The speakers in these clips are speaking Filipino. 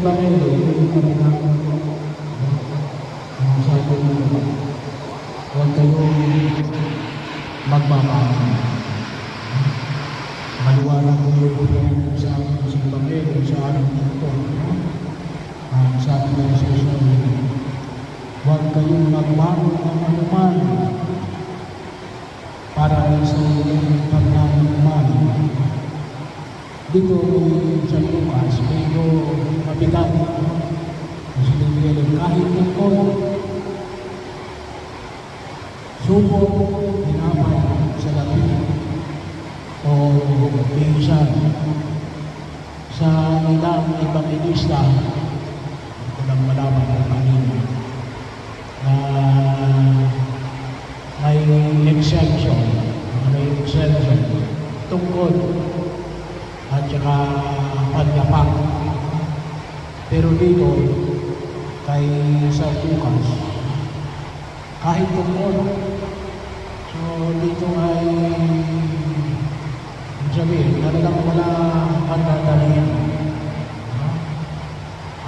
Israel, yung kanilang sabi nito, huwag kayong magmamahal. Maliwanag ko yung sa Bangkelo, sa araw na ito. Sabi ng Jesus, huwag kayong magmahal ng anuman para sa inyong pagmamahal. Dito sa Lucas, medyo mabigat. Kahit ito, suko, hinamay sa labi o pinsan sa ilang evangelista, walang malaman ng kanina na may exemption tungkol at saka pagyapak. Pero dito kay sa Lucas, kahit tungkol, so dito ay sabihin, talagang wala kang dadalhin.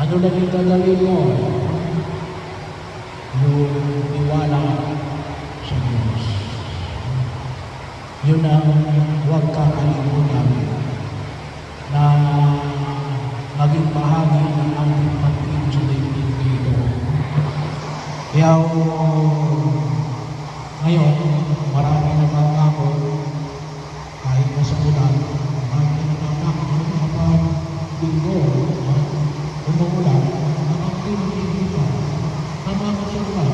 Ano lang yung dadalhin mo? Yung iwala sa Diyos. Yun ang huwag kakalimutan na maging bahagi ng ating pag-ibig sa daigdig dito. Kaya ngayon, marami nagkakako kahit nasa ulan, marami nagkakako kapag linggo, umuulan, nakakatinig pa, tama ka sa ulan.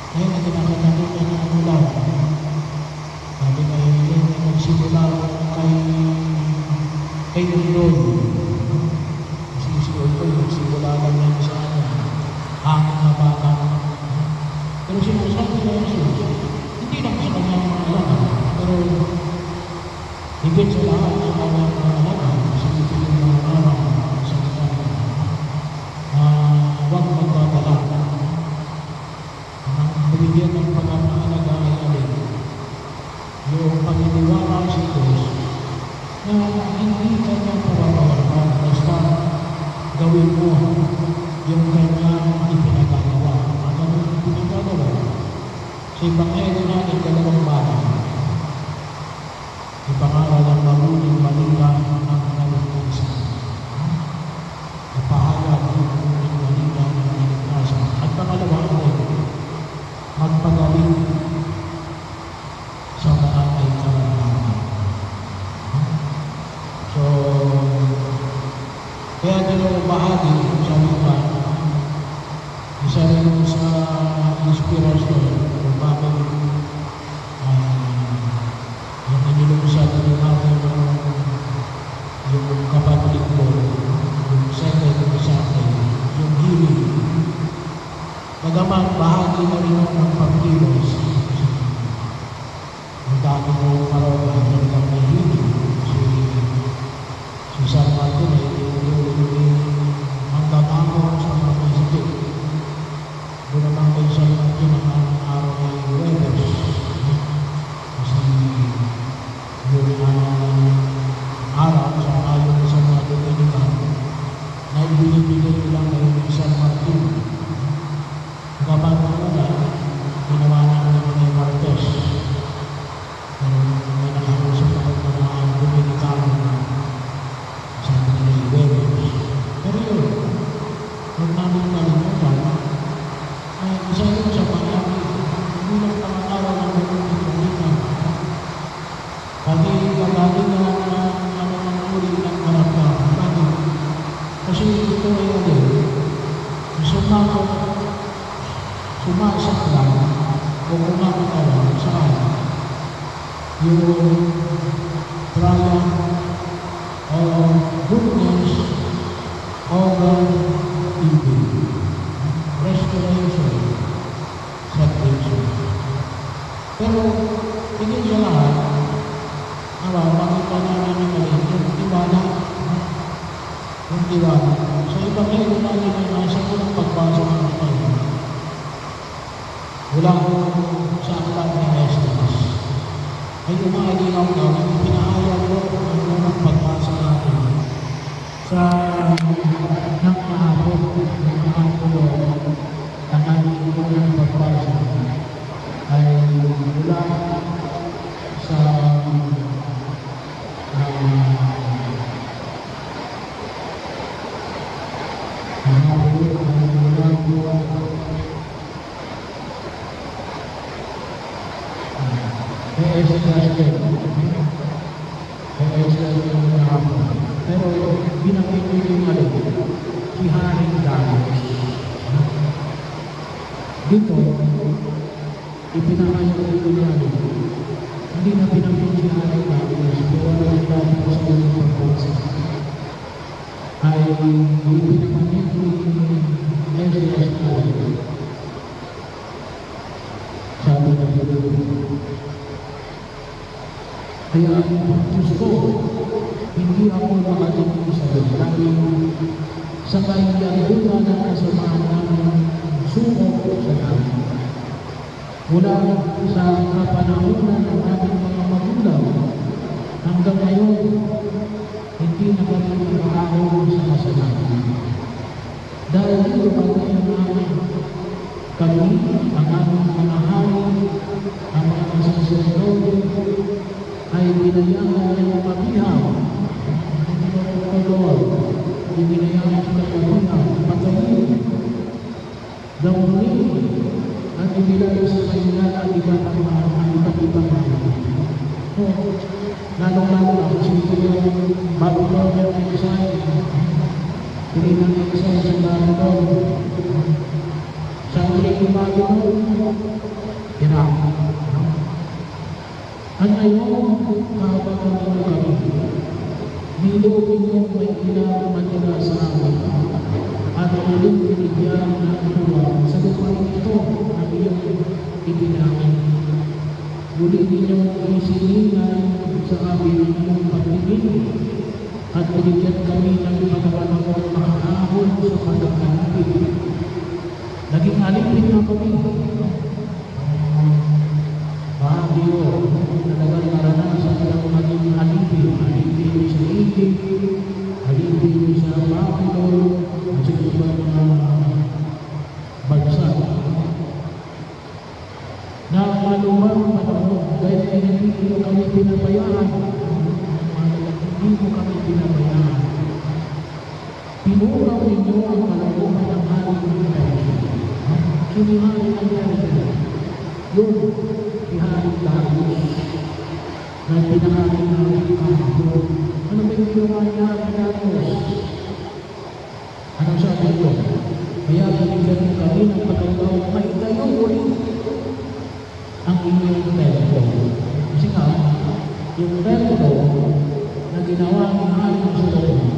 Ngayon na kinakatalunan ng ulan. Sabi kayo yun, nagsimula kay Lord. Sisiyon ko yung simula lang yan sa hangin na bata. Pero sinasabi na Jesus, hindi lang sa kanyang alam, pero higit sa lahat ng kanyang alam, sa itigil ng alam, sa kanyang huwag magdadala. Ang binigyan ng pagkakahalaga ay alin. Yung paginiwala sa Diyos na hindi kanya pababawalan, basta gawin mo yung kanyang ipinagagawa. Ano yung ipinagagawa? Sa Ebanghelyo natin, dalawang bagay. Ipangaral ang mabuting balita ng kaligtasan. Ipahayag ang mabuting balita ng kaligtasan. At pangalawa ay magpagaling sa mga may karamdaman. So, kaya dalawang bahagi sa mga isa rin sa inspirasyon kung bakit yung inilong sa atin natin yung kapatid ko, yung second sa atin, yung healing. Bagaman bahagi na rin ng pagkilos. Ang dami mo karoon ng may healing. Si San Martin hanggang ako sa mga may sakit. Doon naman kay San Martin ang araw ay Webers. Kasi yung araw sa ayon sa mga Dominican na ibinibigay lang ng San Martin. Kapag una, ginawa namin ng Martes. Pero may nakausap ako ng mga Dominicano sa mga Webers. Pero yun, huwag namin kalimutan, isa yun sa pangyari, hindi lang pangaraw ng mga Dominican. Pati kagaling na ng uri ng karamdaman. Kasi ito ay sumasak lang o kumakatawan saan yung triumph of goodness over evil, restoration, salvation. Pero hindi sa lahat, makita namin yung tiwala. Yung tiwala. Sa Ebanghelyo natin ay nasa unang pagbasa ng Ebanghelyo. Wala sa aklat ni Esdras. Ay umahalinaw daw na pinahayag ko ang unang pagbasa natin sa Pero binanggit ko yung si Haring Darius. Dito, ipinakayo ko yan. Hindi na pinanggit si Haring Darius, pero ang dati ko sa ulang pagbansa ay ipinanggit ni Ezra Story. Sabi na kaya Diyos ko, hindi ako makatingin sa dahil sa kahiyagutan ng kasamaan namin suko sa namin. Mula sa kapanahonan ng ating mga magulang hanggang ngayon, hindi na kami nakakaroon sa kasalanan. Dahil ito pagkain namin kami, ang aming mga hari, ang mga saserdote, ay binayahan ng mabihaw. Binayahan sila mabihaw, patayin, gawin, at ibigay sa kanila ang iba't ibang mga. Lalong-lalo na kasi ito yung Babylonian exile. Hindi ng exile sa Babylon. Sa ulit yung Babylon, tinapos. At ngayon, kahabagan ninyo kami, nilugin niyo may pinakamatira sa amin, at ulit binigyan ng buwan sa lupain ito na iyong ibinangin. Muli ninyong isiningan sa amin ang iyong pagtingin, at binigyan kami ng pagkapanakot makahahon sa pagkakanapin. Naging alipin na kami. Bagyo, talagang naranasan ng maging alipin sa Egypt, alipin sa Babylon, at sa ibang mga bansa. Na malumang panahon, dahil hindi mo kami pinabayaan, hindi mo kami pinabayaan. Pinuraw ninyo ang kalooban ng hari ng Persia. Sinihari ang Persia. Yun, si Haring Darius na pinangalan namin kahapon. Ano ba yung ginawa ni Haring Darius? Anong sabi ito? Kaya binigyan kami ng pagkakataon na itayo ulit ang inyong templo. Kasi nga, yung templo na ginawa ni Haring Solomon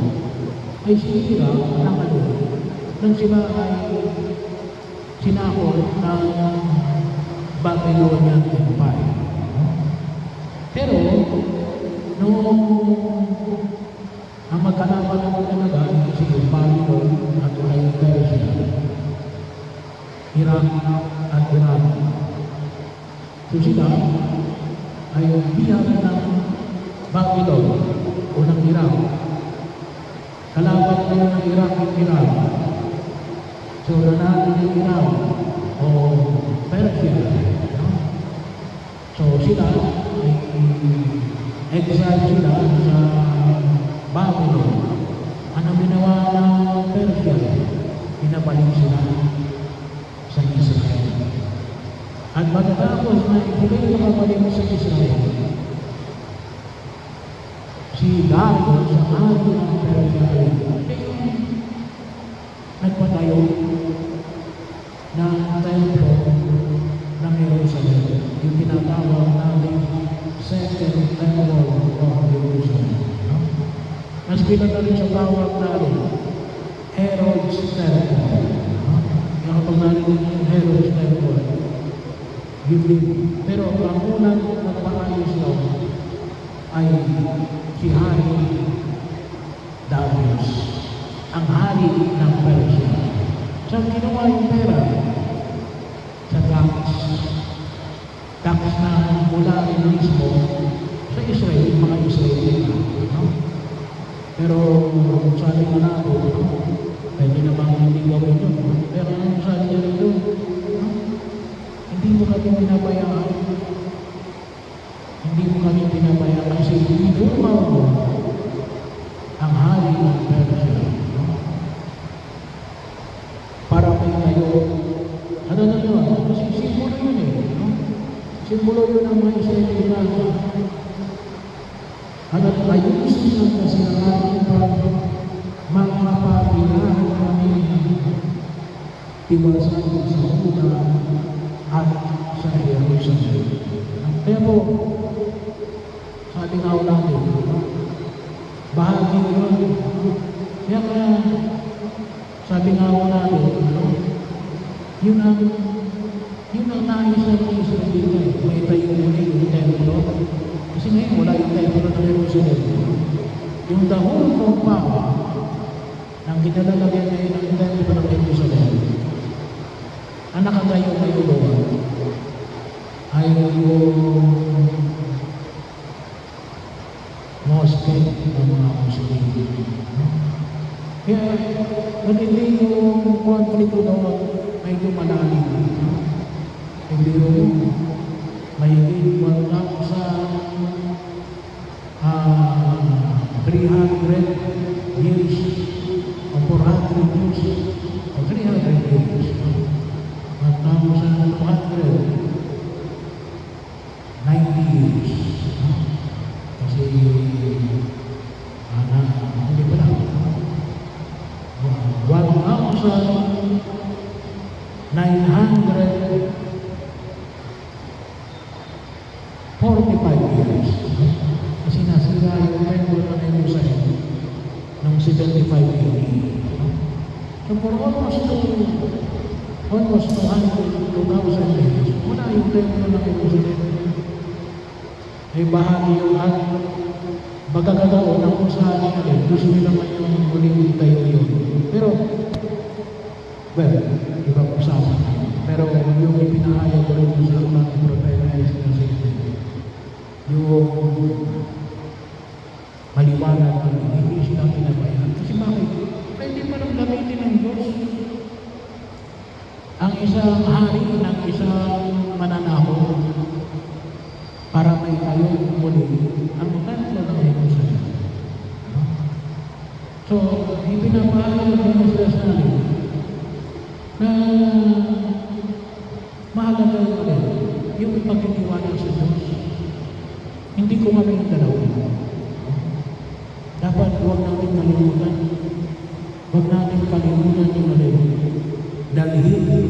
ay sinira ng nang sila ay sinakol ng Babylonian Empire. Pero, noong ang magkalaban ng talaga si Babylon at Persia, Iraq at Iran. So sila ay biyag ng Babylon o ng Iraq. Kalaban ngayon ng Iraq at Iran. So nanalo ng Iraq o Persia. So sila ay exile sila sa Babylon. Ano ginawa ng Persia? Pinabalik sila sa Israel. At pagkatapos na sila nakabalik sa Israel, si Darius sa hari ng Persia ay nagpatayo ng templo ng Jerusalem, yung tinatawag natin Second Temple of Jerusalem. Mas pinata rin sa tawag natin Herod's Temple. Kaya kapag narinig yung Herod's Temple, yun din. Pero ang unang nagpaayos daw ay si Hari Darius, ang hari ng Persia. So, ginawa yung pera sa tax na mula rin mismo sa Israel, mga Israel. No? Pero, kung sabi nga natin, pwede namang hindi gawin yun. Pero, kung sabi niya rin yun, hindi mo kami pinabayaan. Hindi mo kami pinabayaan kasi inumaw mo ang hari ng Persia. Para may kayo Nanananiwala. Kasi simbolo yun eh. No? Simbolo yun ng mga Israelita. At ayusin ng kasalanan para makapagilahan kami tiwasan sa una at sa Jerusalem. Kaya po, sabi nga ako natin, bahagi yun. Kaya sabi nga ako natin, yun ang nais ng Israelita. May tayo muli yung templo. Kasi ngayon wala yung templo ng Jerusalem. Yung the whole compound ng kinalalagyan ngayon ng templo ng Jerusalem, ang nakatayo ngayon doon ay yung mosque ng mga Muslim. Kaya hindi yung konflikto doon ay lumalalim. Hindi yung mahigit 300 years o 400 years o 300 years. 1,290 years. Kasi hindi pa lang. 1,945 years. Kasi nasira yung templo ng Jerusalem noong 75 AD. So for almost 2,000 years, wala yung templo ng Jerusalem. Ay bahagi yung magkakataon na kung saan yan. Gusto nila ngayon muling tayo yun. Pero, well, ibang usapan. Pero yung ipinahayag ko rin sa mga propeta ay sinasabi. Yung maliwanag na hindi sila pinabayaan. Kasi bakit? Pwede pa nang gamitin ng Diyos. Ang isang hari ng isang mananako para may tayo muli ang templo ng Jerusalem. So, ipinapahayag ng Israel na mahalaga ulit yung pagtitiwala sa Diyos. Hindi ko kami yung dalawa. Dapat huwag natin kalimutan. Huwag natin kalimutan yung dalhin